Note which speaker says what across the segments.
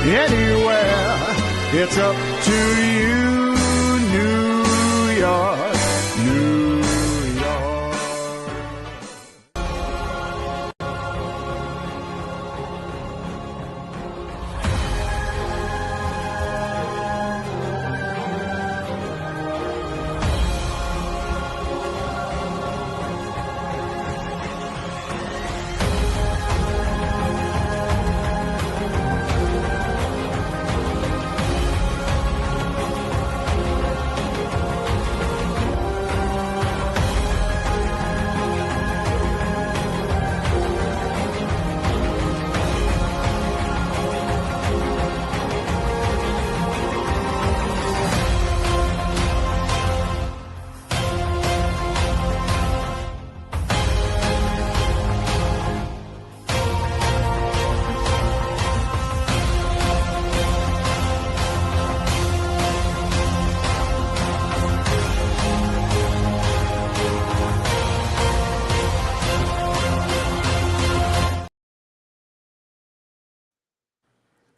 Speaker 1: anywhere. It's up to you, New York, New York.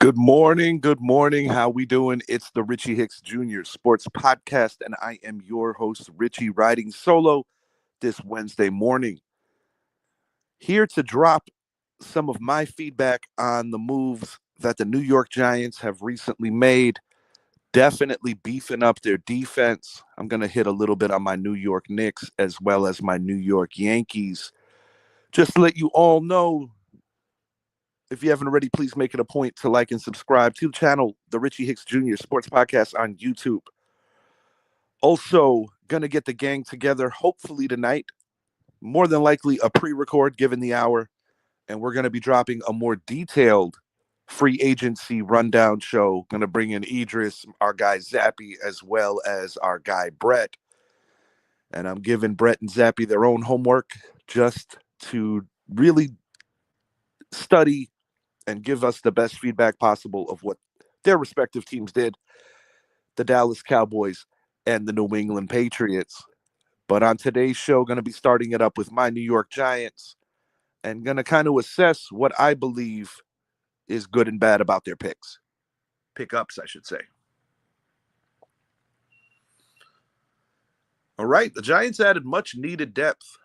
Speaker 2: Good morning. Good morning. How we doing? It's the Richie Hicks Jr. Sports Podcast, and I am your host, Richie, riding solo this Wednesday morning. Here to drop some of my feedback on the moves that the New York Giants have recently made, definitely beefing up their defense. I'm going to hit a little bit on my New York Knicks as well as my New York Yankees. Just to let you all know, if you haven't already, please make it a point to like and subscribe to the channel, the Richie Hicks Jr. Sports Podcast on YouTube. Also, going to get the gang together hopefully tonight, more than likely a pre-record given the hour, and we're going to be dropping a more detailed free agency rundown show. Going to bring in Idris, our guy Zappy, as well as our guy Brett. And I'm giving Brett and Zappy their own homework just to really study and give us the best feedback possible of what their respective teams did, the Dallas Cowboys and the New England Patriots. But on today's show, going to be starting it up with my New York Giants and going to kind of assess what I believe is good and bad about their pickups, I should say. All right, the Giants added much needed depth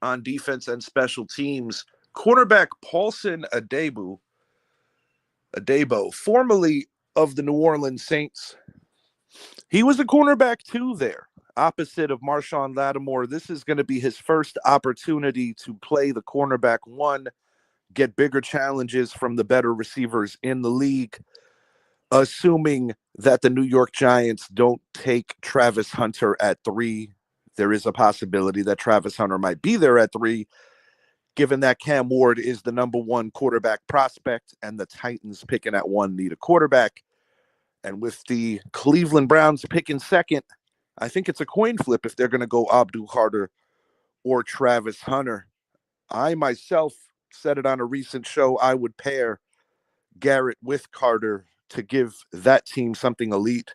Speaker 2: on defense and special teams. Cornerback Paulson Adebo, formerly of the New Orleans Saints. He was a cornerback too there, opposite of Marshawn Lattimore. This is going to be his first opportunity to play the cornerback one, get bigger challenges from the better receivers in the league, assuming that the New York Giants don't take Travis Hunter at 3. There is a possibility that Travis Hunter might be there at 3, given that Cam Ward is the number 1 quarterback prospect and the Titans picking at 1 need a quarterback. And with the Cleveland Browns picking 2nd, I think it's a coin flip if they're going to go Abdul Carter or Travis Hunter. I myself said it on a recent show, I would pair Gerrit with Carter to give that team something elite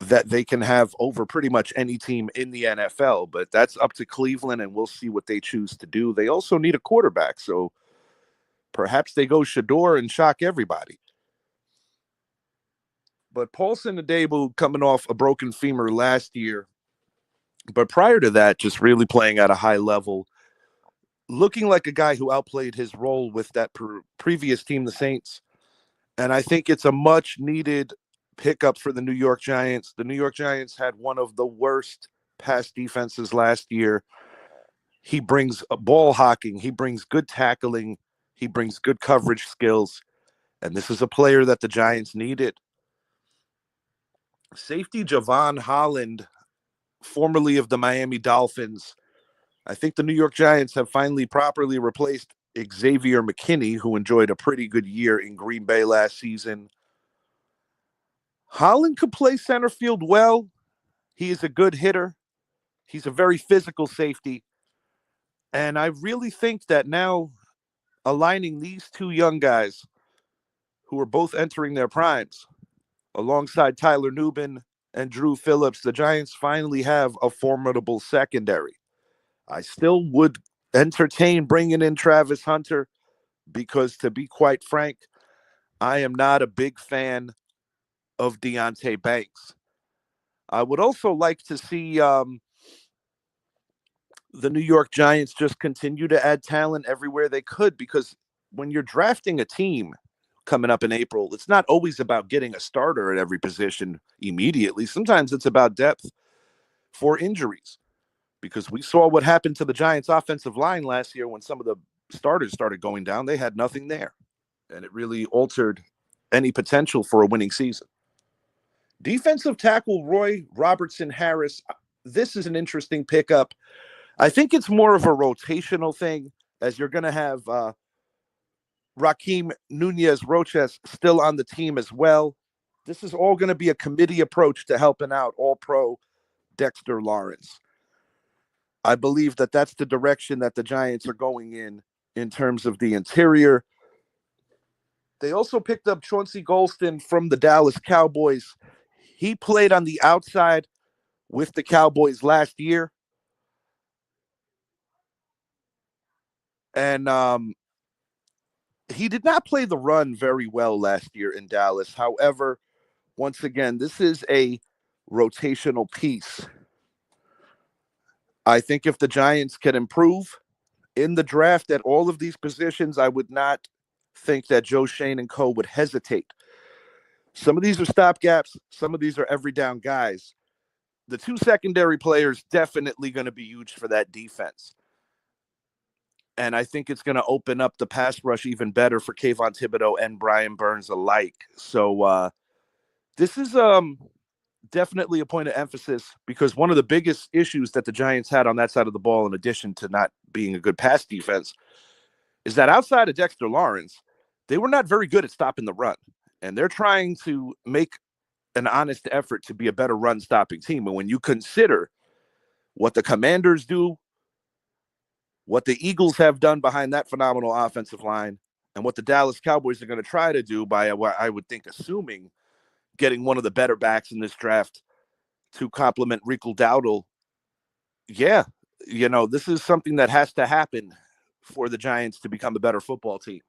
Speaker 2: that they can have over pretty much any team in the NFL. But that's up to Cleveland, and we'll see what they choose to do. They also need a quarterback, so perhaps they go Shador and shock everybody. But Paulson Adebo coming off a broken femur last year, but prior to that, just really playing at a high level, looking like a guy who outplayed his role with that previous team, the Saints. And I think it's a much needed pickup for the New York Giants. The New York Giants had one of the worst pass defenses last year. He brings a ball hawking. He brings good tackling. He brings good coverage skills. And this is a player that the Giants needed. Safety Javon Holland, formerly of the Miami Dolphins. I think the New York Giants have finally properly replaced Xavier McKinney, who enjoyed a pretty good year in Green Bay last season. Holland could play center field well. He is a good hitter. He's a very physical safety. And I really think that now aligning these two young guys who are both entering their primes alongside Tyler Nubin and Drew Phillips, the Giants finally have a formidable secondary. I still would entertain bringing in Travis Hunter because, to be quite frank, I am not a big fan of Deontay Banks. I would also like to see the New York Giants just continue to add talent everywhere they could, because when you're drafting a team coming up in April, it's not always about getting a starter at every position immediately. Sometimes it's about depth for injuries, because we saw what happened to the Giants' offensive line last year when some of the starters started going down. They had nothing there, and it really altered any potential for a winning season. Defensive tackle Roy Robertson Harris. This is an interesting pickup. I think it's more of a rotational thing, as you're going to have Raheem Nunez Roches still on the team as well. This is all going to be a committee approach to helping out All-Pro Dexter Lawrence. I believe that that's the direction that the Giants are going in terms of the interior. They also picked up Chauncey Golston from the Dallas Cowboys. He played on the outside with the Cowboys last year. And he did not play the run very well last year in Dallas. However, once again, this is a rotational piece. I think if the Giants can improve in the draft at all of these positions, I would not think that Joe Schoen and co. would hesitate. Some of these are stopgaps. Some of these are every down guys. The two secondary players definitely going to be huge for that defense. And I think it's going to open up the pass rush even better for Kayvon Thibodeau and Brian Burns alike. So this is definitely a point of emphasis, because one of the biggest issues that the Giants had on that side of the ball, in addition to not being a good pass defense, is that outside of Dexter Lawrence, they were not very good at stopping the run. And they're trying to make an honest effort to be a better run-stopping team. And when you consider what the Commanders do, what the Eagles have done behind that phenomenal offensive line, and what the Dallas Cowboys are going to try to do by, I would think, assuming getting one of the better backs in this draft to complement Rico Dowdle, yeah, this is something that has to happen for the Giants to become a better football team.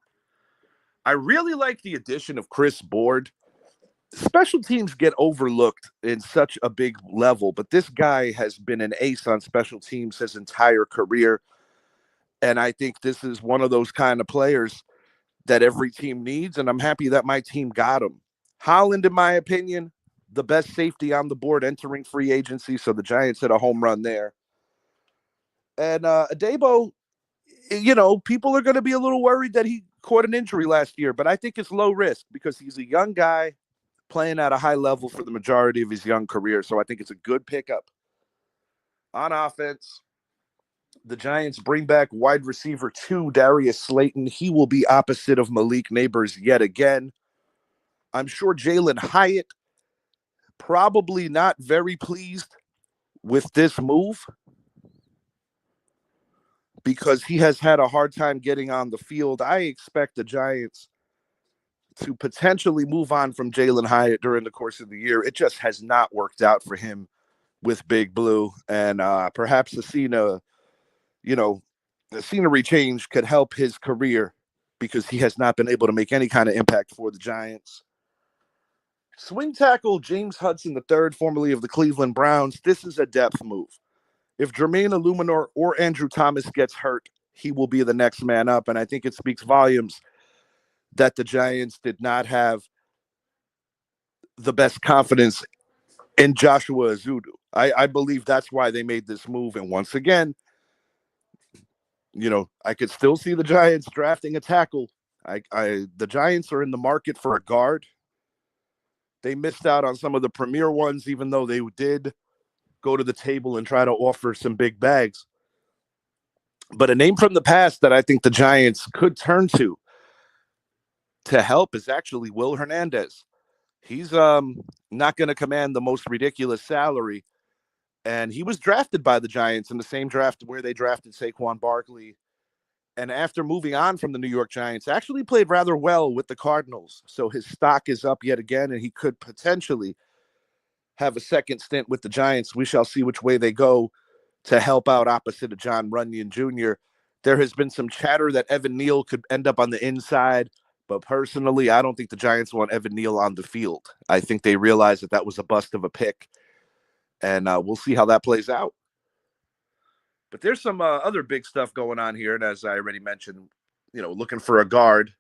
Speaker 2: I really like the addition of Chris Board. Special teams get overlooked in such a big level, but this guy has been an ace on special teams his entire career. And I think this is one of those kind of players that every team needs, and I'm happy that my team got him. Holland, in my opinion, the best safety on the board entering free agency, so the Giants hit a home run there. And Adebo, people are going to be a little worried that he caught an injury last year, but I think it's low risk because he's a young guy playing at a high level for the majority of his young career, so I think it's a good pickup. On offense, the Giants bring back wide receiver 2, Darius Slayton. He will be opposite of Malik Neighbors yet again. I'm sure Jalen Hyatt probably not very pleased with this move, because he has had a hard time getting on the field. I expect the Giants to potentially move on from Jalen Hyatt during the course of the year. It just has not worked out for him with Big Blue, and perhaps the scenery change could help his career, because he has not been able to make any kind of impact for the Giants. Swing tackle James Hudson III, formerly of the Cleveland Browns. This is a depth move. If Jermaine Illuminor or Andrew Thomas gets hurt, he will be the next man up. And I think it speaks volumes that the Giants did not have the best confidence in Joshua Azudu. I believe that's why they made this move. And once again, I could still see the Giants drafting a tackle. The Giants are in the market for a guard. They missed out on some of the premier ones, even though they did go to the table and try to offer some big bags. But a name from the past that I think the Giants could turn to help is actually Will Hernandez. He's not going to command the most ridiculous salary, and he was drafted by the Giants in the same draft where they drafted Saquon Barkley. And after moving on from the New York Giants, actually played rather well with the Cardinals. So his stock is up yet again, and he could potentially have a second stint with the Giants. We shall see which way they go to help out opposite of John Runyon Jr. There has been some chatter that Evan Neal could end up on the inside, But personally, I don't think the Giants want Evan Neal on the field. I think they realize that was a bust of a pick, and we'll see how that plays out. But there's some other big stuff going on here, and as I already mentioned, looking for a guard,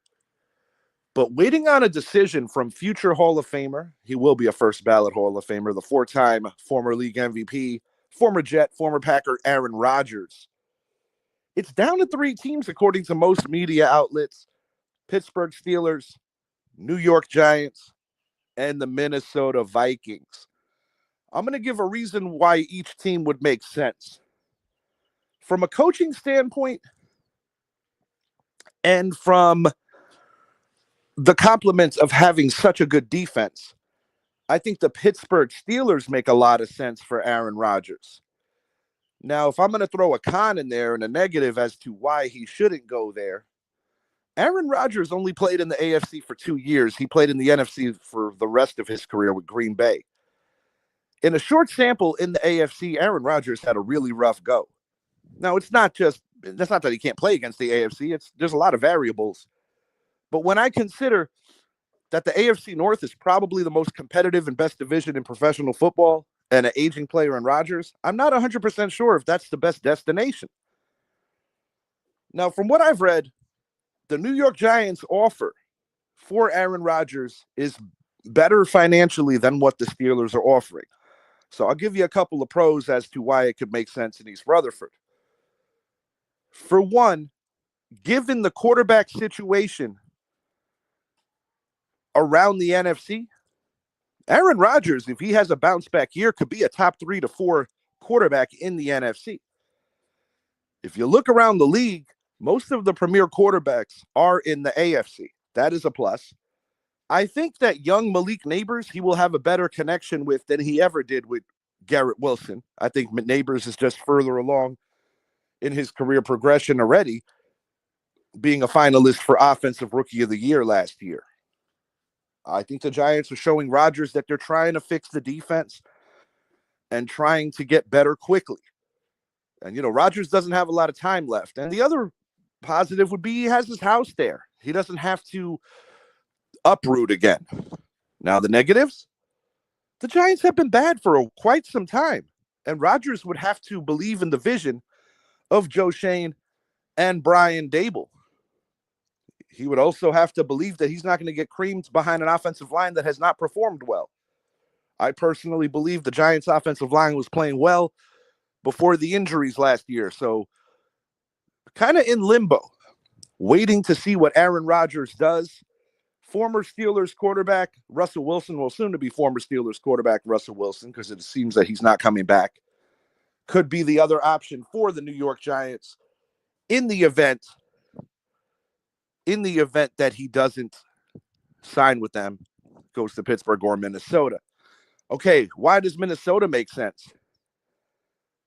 Speaker 2: but waiting on a decision from future Hall of Famer. He will be a first ballot Hall of Famer, the 4-time former league MVP, former Jet, former Packer, Aaron Rodgers. It's down to 3 teams, according to most media outlets: Pittsburgh Steelers, New York Giants, and the Minnesota Vikings. I'm going to give a reason why each team would make sense. From a coaching standpoint and from the compliments of having such a good defense, I think the Pittsburgh Steelers make a lot of sense for Aaron Rodgers. Now, if I'm going to throw a con in there and a negative as to why he shouldn't go there, Aaron Rodgers only played in the AFC for 2 years. He played in the NFC for the rest of his career with Green Bay. In a short sample in the AFC, Aaron Rodgers had a really rough go. Now, that's not that he can't play against the AFC. There's a lot of variables. But when I consider that the AFC North is probably the most competitive and best division in professional football, and an aging player in Rodgers, I'm not 100% sure if that's the best destination. Now, from what I've read, the New York Giants offer for Aaron Rodgers is better financially than what the Steelers are offering. So I'll give you a couple of pros as to why it could make sense in East Rutherford. For one, given the quarterback situation around the NFC, Aaron Rodgers, if he has a bounce back year, could be a top 3 to 4 quarterback in the NFC. If you look around the league, most of the premier quarterbacks are in the AFC. That is a plus. I think that young Malik Neighbors, he will have a better connection with than he ever did with Garrett Wilson. I think Neighbors is just further along in his career progression already, being a finalist for Offensive Rookie of the Year last year. I think the Giants are showing Rodgers that they're trying to fix the defense and trying to get better quickly. And, Rodgers doesn't have a lot of time left. And the other positive would be he has his house there. He doesn't have to uproot again. Now, the negatives, the Giants have been bad for quite some time. And Rodgers would have to believe in the vision of Joe Shane and Brian Dable. He would also have to believe that he's not going to get creamed behind an offensive line that has not performed well. I personally believe the Giants' offensive line was playing well before the injuries last year. So kind of in limbo, waiting to see what Aaron Rodgers does. Former Steelers quarterback Russell Wilson, will soon to be former Steelers quarterback Russell Wilson, because it seems that he's not coming back, could be the other option for the New York Giants in the event that he doesn't sign with them, goes to Pittsburgh or Minnesota. Okay, why does Minnesota make sense?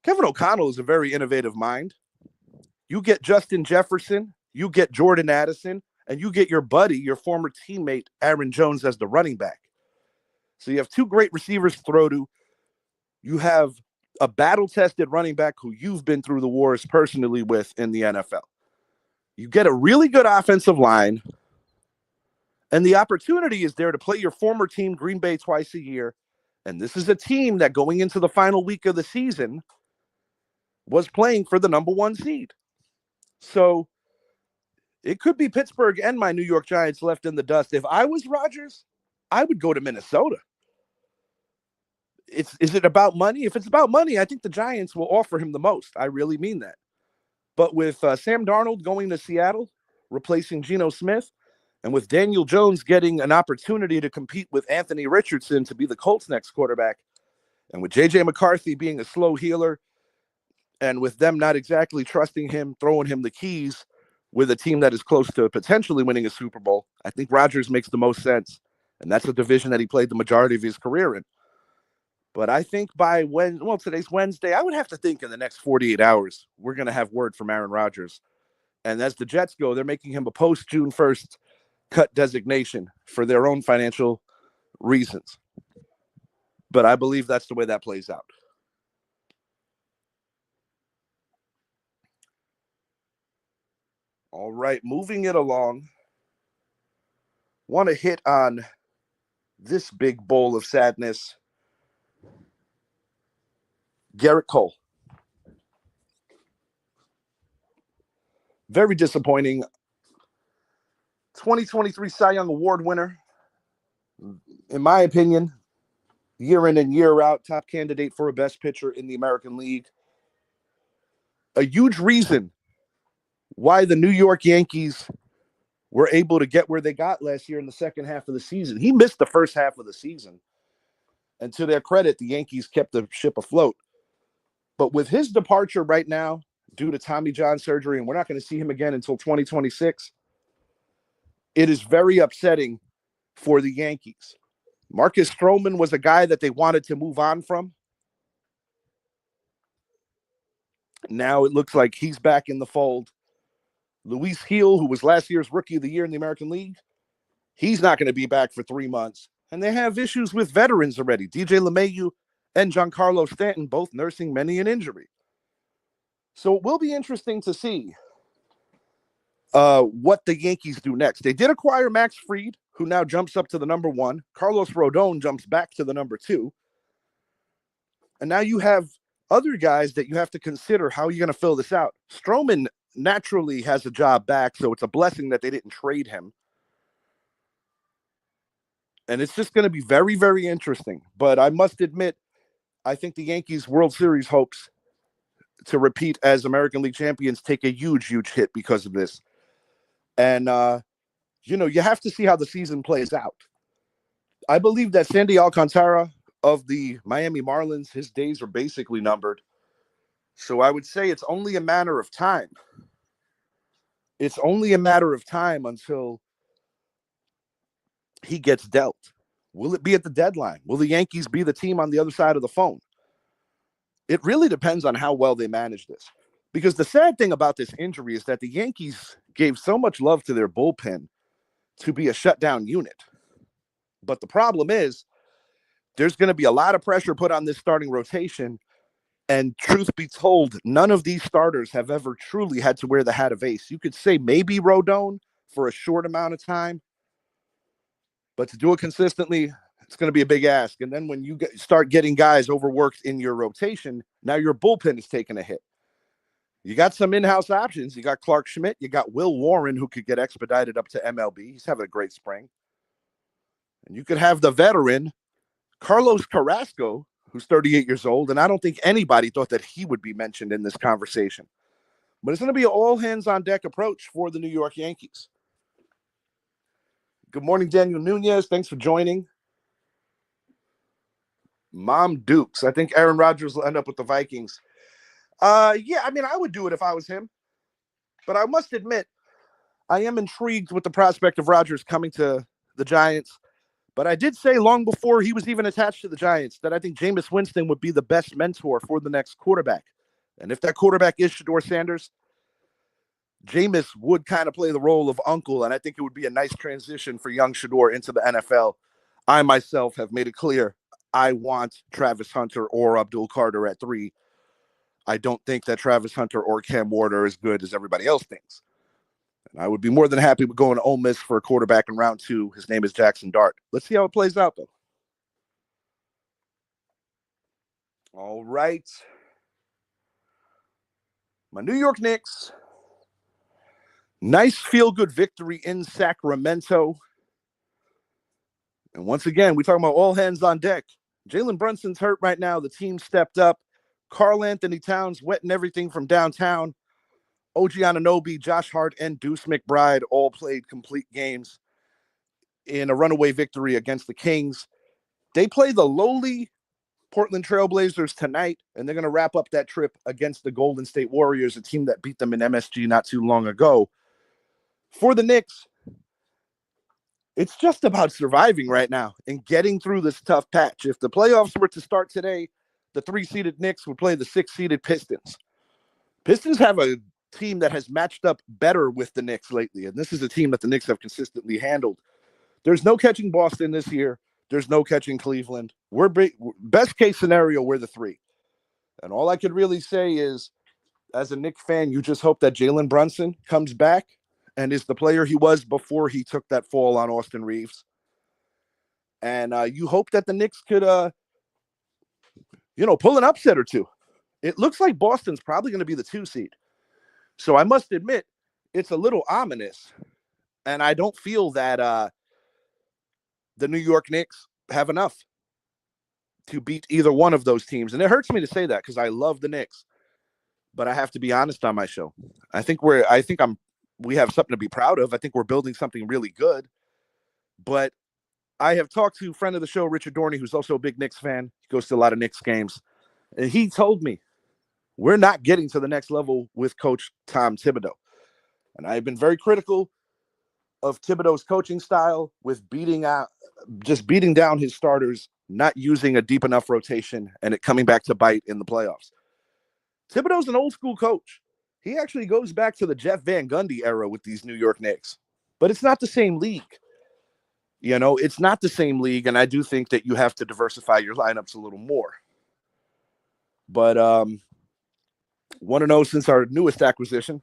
Speaker 2: Kevin O'Connell is a very innovative mind. You get Justin Jefferson, you get Jordan Addison, and you get your buddy, your former teammate, Aaron Jones, as the running back. So you have 2 great receivers to throw to. You have a battle-tested running back who you've been through the wars personally with in the NFL. You get a really good offensive line, and the opportunity is there to play your former team, Green Bay, twice a year. And this is a team that going into the final week of the season was playing for the number 1 seed. So it could be Pittsburgh and my New York Giants left in the dust. If I was Rodgers, I would go to Minnesota. Is it about money? If it's about money, I think the Giants will offer him the most. I really mean that. But with Sam Darnold going to Seattle, replacing Geno Smith, and with Daniel Jones getting an opportunity to compete with Anthony Richardson to be the Colts' next quarterback, and with J.J. McCarthy being a slow healer, and with them not exactly trusting him, throwing him the keys with a team that is close to potentially winning a Super Bowl, I think Rodgers makes the most sense. And that's a division that he played the majority of his career in. But I think today's Wednesday, I would have to think in the next 48 hours, we're going to have word from Aaron Rodgers. And as the Jets go, they're making him a post-June 1st cut designation for their own financial reasons. But I believe that's the way that plays out. All right, moving it along. Want to hit on this big bowl of sadness. Gerrit Cole. Very disappointing. 2023 Cy Young Award winner. In my opinion, year in and year out, top candidate for a best pitcher in the American League. A huge reason why the New York Yankees were able to get where they got last year in the second half of the season. He missed the first half of the season. And to their credit, the Yankees kept the ship afloat. But with his departure right now, due to Tommy John surgery, and we're not going to see him again until 2026, it is very upsetting for the Yankees. Marcus Stroman was a guy that they wanted to move on from. Now it looks like he's back in the fold. Luis Gil, who was last year's Rookie of the Year in the American League, he's not going to be back for 3 months. And they have issues with veterans already. DJ LeMahieu and Giancarlo Stanton both nursing many an injury. So it will be interesting to see what the Yankees do next. They did acquire Max Fried, who now jumps up to the number 1. Carlos Rodon jumps back to the number 2. And now you have other guys that you have to consider how you're going to fill this out. Stroman naturally has a job back, so it's a blessing that they didn't trade him. And it's just going to be very, very interesting. But I must admit, I think the Yankees' World Series hopes to repeat as American League champions take a huge, huge hit because of this. And, you have to see how the season plays out. I believe that Sandy Alcantara of the Miami Marlins, his days are basically numbered. So I would say it's only a matter of time. It's only a matter of time until he gets dealt. Will it be at the deadline? Will the Yankees be the team on the other side of the phone? It really depends on how well they manage this. Because the sad thing about this injury is that the Yankees gave so much love to their bullpen to be a shutdown unit. But the problem is there's going to be a lot of pressure put on this starting rotation. And truth be told, none of these starters have ever truly had to wear the hat of ace. You could say maybe Rodon for a short amount of time, but to do it consistently, it's going to be a big ask. And then when you start getting guys overworked in your rotation, now your bullpen is taking a hit. You got some in-house options. You got Clark Schmidt. You got Will Warren, who could get expedited up to MLB. He's having a great spring. And you could have the veteran, Carlos Carrasco, who's 38 years old, and I don't think anybody thought that he would be mentioned in this conversation. But it's going to be an all-hands-on-deck approach for the New York Yankees. Good morning, Daniel Nunez. Thanks for joining. Mom Dukes. I think Aaron Rodgers will end up with the Vikings. I would do it if I was him. But I must admit, I am intrigued with the prospect of Rodgers coming to the Giants. But I did say long before he was even attached to the Giants that I think Jameis Winston would be the best mentor for the next quarterback. And if that quarterback is Shedeur Sanders, Jameis would kind of play the role of uncle, and I think it would be a nice transition for young Shedeur into the NFL. I myself have made it clear I want Travis Hunter or Abdul Carter at 3. I don't think that Travis Hunter or Cam Ward are as good as everybody else thinks. And I would be more than happy with going to Ole Miss for a quarterback in round 2. His name is Jackson Dart. Let's see how it plays out, though. All right. My New York Knicks. Nice feel-good victory in Sacramento. And once again, we're talking about all hands on deck. Jalen Brunson's hurt right now. The team stepped up. Karl Anthony Towns wetting everything from downtown. OG Anunoby, Josh Hart, and Deuce McBride all played complete games in a runaway victory against the Kings. They play the lowly Portland Trailblazers tonight, and they're going to wrap up that trip against the Golden State Warriors, a team that beat them in MSG not too long ago. For the Knicks, it's just about surviving right now and getting through this tough patch. If the playoffs were to start today, the 3-seeded Knicks would play the 6-seeded Pistons. Pistons have a team that has matched up better with the Knicks lately, and this is a team that the Knicks have consistently handled. There's no catching Boston this year. There's no catching Cleveland. Best case scenario, we're the 3. And all I could really say is, as a Knicks fan, you just hope that Jalen Brunson comes back and is the player he was before he took that fall on Austin Reeves. And you hope that the Knicks could, pull an upset or two. It looks like Boston's probably going to be the 2 seed. So I must admit, it's a little ominous. And I don't feel that the New York Knicks have enough to beat either one of those teams. And it hurts me to say that because I love the Knicks. But I have to be honest on my show. We have something to be proud of. I think we're building something really good. But I have talked to a friend of the show, Richard Dorney, who's also a big Knicks fan. He goes to a lot of Knicks games. And he told me, we're not getting to the next level with Coach Tom Thibodeau. And I've been very critical of Thibodeau's coaching style with beating down his starters, not using a deep enough rotation, and it coming back to bite in the playoffs. Thibodeau's an old school coach. He actually goes back to the Jeff Van Gundy era with these New York Knicks. But it's not the same league. It's not the same league, and I do think that you have to diversify your lineups a little more. But 1-0 since our newest acquisition,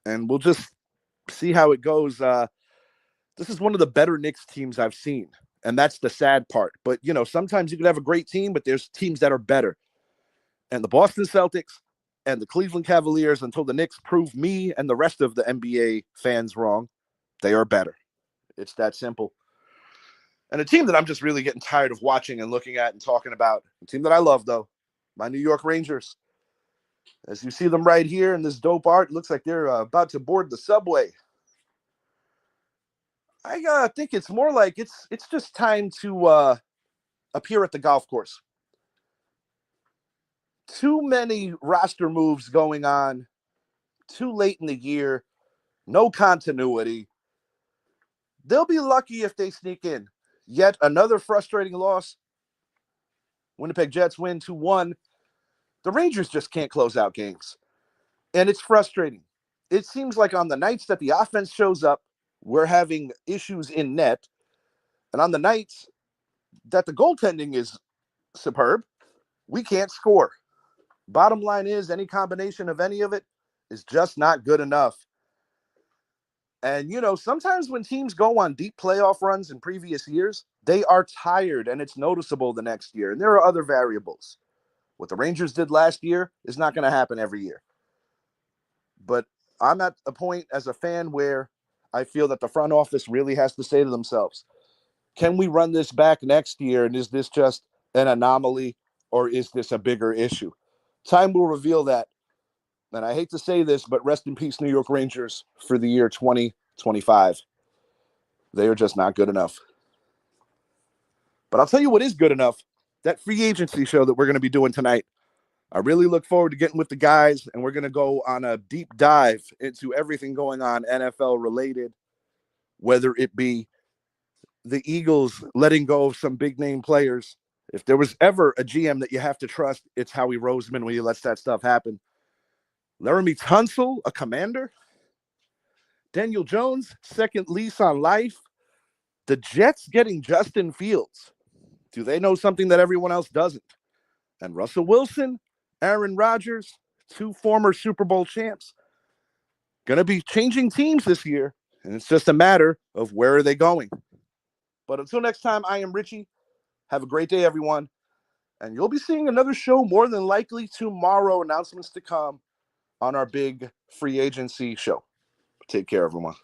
Speaker 2: and we'll just see how it goes. This is one of the better Knicks teams I've seen, and that's the sad part. But, sometimes you could have a great team, but there's teams that are better. And the Boston Celtics and the Cleveland Cavaliers, until the Knicks prove me and the rest of the NBA fans wrong, they are better. It's that simple. And a team that I'm just really getting tired of watching and looking at and talking about, a team that I love, though, my New York Rangers. As you see them right here in this dope art, it looks like they're about to board the subway. I think it's more like it's just time to appear at the golf course. Too many roster moves going on, too late in the year, no continuity. They'll be lucky if they sneak in. Yet another frustrating loss. Winnipeg Jets win 2-1. The Rangers just can't close out games. And it's frustrating. It seems like on the nights that the offense shows up, we're having issues in net. And on the nights that the goaltending is superb, we can't score. Bottom line is, any combination of any of it is just not good enough. And, sometimes when teams go on deep playoff runs in previous years, they are tired, and it's noticeable the next year. And there are other variables. What the Rangers did last year is not going to happen every year. But I'm at a point as a fan where I feel that the front office really has to say to themselves, can we run this back next year? And is this just an anomaly, or is this a bigger issue? Time will reveal that. And I hate to say this, but rest in peace, New York Rangers, for the year 2025. They are just not good enough. But I'll tell you what is good enough, that free agency show that we're going to be doing tonight. I really look forward to getting with the guys, and we're going to go on a deep dive into everything going on NFL related, whether it be the Eagles letting go of some big name players. If there was ever a GM that you have to trust, it's Howie Roseman when he lets that stuff happen. Laramie Tunsil, a Commander. Daniel Jones, second lease on life. The Jets getting Justin Fields. Do they know something that everyone else doesn't? And Russell Wilson, Aaron Rodgers, 2 former Super Bowl champs, going to be changing teams this year. And it's just a matter of where are they going. But until next time, I am Richie. Have a great day, everyone. And you'll be seeing another show more than likely tomorrow. Announcements to come on our big free agency show. Take care, everyone.